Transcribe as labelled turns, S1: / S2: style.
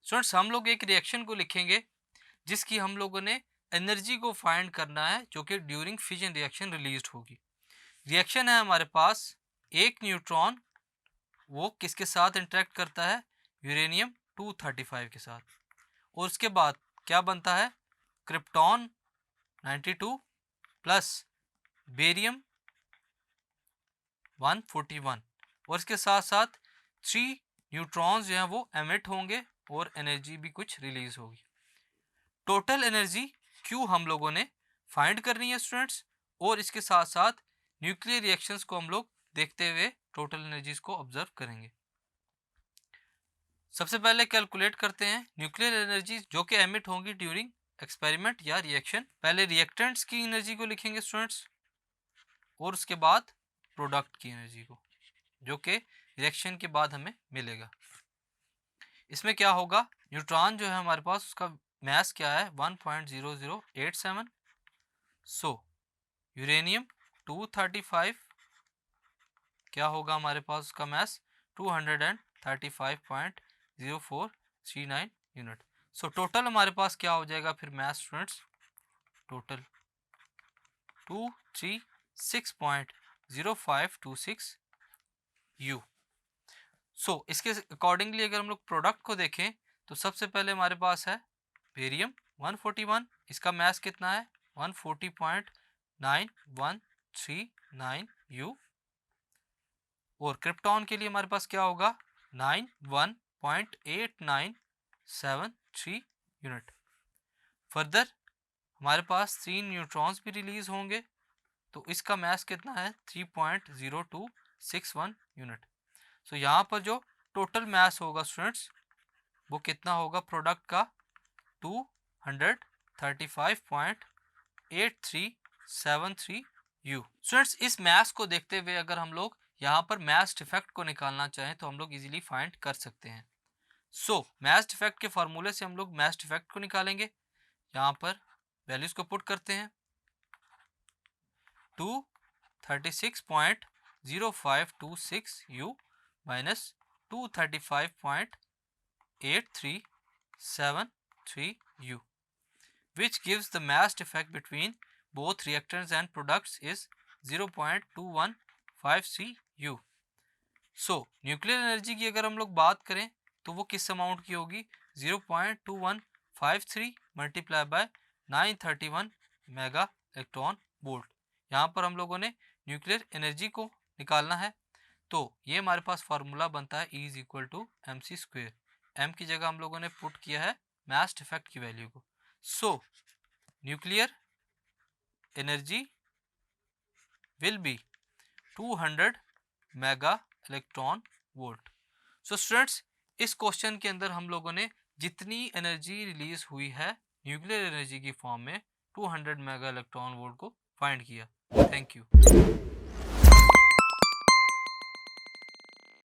S1: Students हम लोग एक रिएक्शन को लिखेंगे जिसकी हम लोगों ने एनर्जी को फाइंड करना है जो कि ड्यूरिंग फिजन रिएक्शन रिलीज्ड होगी। रिएक्शन है हमारे पास, एक न्यूट्रॉन वो किसके साथ इंटरेक्ट करता है, यूरेनियम 235 के साथ, और उसके बाद क्या बनता है, क्रिप्टॉन 92 प्लस बेरियम 141, और इसके साथ साथ 3 न्यूट्रॉन्स जो हैं वो एमिट होंगे और एनर्जी भी कुछ रिलीज होगी। टोटल एनर्जी क्यू हम लोगों ने फाइंड करनी है स्टूडेंट्स, और इसके साथ साथ न्यूक्लियर रिएक्शंस को हम लोग देखते हुए टोटल एनर्जीज को ऑब्जर्व करेंगे। सबसे पहले कैलकुलेट करते हैं न्यूक्लियर एनर्जी जो कि एमिट होंगी ड्यूरिंग एक्सपेरिमेंट या रिएक्शन। पहले रिएक्टेंट्स की एनर्जी को लिखेंगे स्टूडेंट्स, और उसके बाद प्रोडक्ट की एनर्जी को जो कि रिएक्शन के बाद हमें मिलेगा। इसमें क्या होगा, न्यूट्रॉन जो है हमारे पास उसका मैस क्या है 1.0087। सो यूरेनियम 235 क्या होगा हमारे पास उसका मैस 235.0439 यूनिट। सो टोटल हमारे पास क्या हो जाएगा फिर मैस स्टूडेंट्स, टोटल 236.0526 यू। सो इसके अकॉर्डिंगली अगर हम लोग प्रोडक्ट को देखें तो सबसे पहले हमारे पास है बेरियम 141, इसका मैस कितना है 140.9139 यू, और क्रिप्टॉन के लिए हमारे पास क्या होगा 91.8973 यूनिट। फर्दर हमारे पास 3 न्यूट्रॉन्स भी रिलीज होंगे, तो इसका मैस कितना है 3.0261 यूनिट। सो यहाँ पर जो टोटल मैस होगा स्टूडेंट्स वो कितना होगा प्रोडक्ट का 235.8373 यू। स्टूडेंट्स इस मैस को देखते हुए अगर हम लोग यहाँ पर मैस डिफेक्ट को निकालना चाहें तो हम लोग इजीली फाइंड कर सकते हैं। सो मैस डिफेक्ट के फार्मूले से हम लोग मैस डिफेक्ट को निकालेंगे। यहाँ पर वैल्यूज को पुट करते हैं, 236.0526 you minus 235.8373 u, which gives the mass defect between both reactants and products is 0.2153 u. So nuclear energy की अगर हम लोग बात करें तो वो किस अमाउंट की होगी 0.2153 multiply by 931 mega electron volt. यहाँ पर हम लोगों ने न्यूक्लियर एनर्जी को निकालना है, तो ये हमारे पास फार्मूला बनता है E is equal to M C square. M की जगह हम लोगों ने पुट किया है मैस डिफेक्ट की वैल्यू को। सो nuclear energy will be 200 mega electron volt. So students इस क्वेश्चन के अंदर हम लोगों ने जितनी एनर्जी रिलीज हुई है न्यूक्लियर एनर्जी की फॉर्म में 200 मेगा इलेक्ट्रॉन वोल्ट को फाइंड किया। Thank you.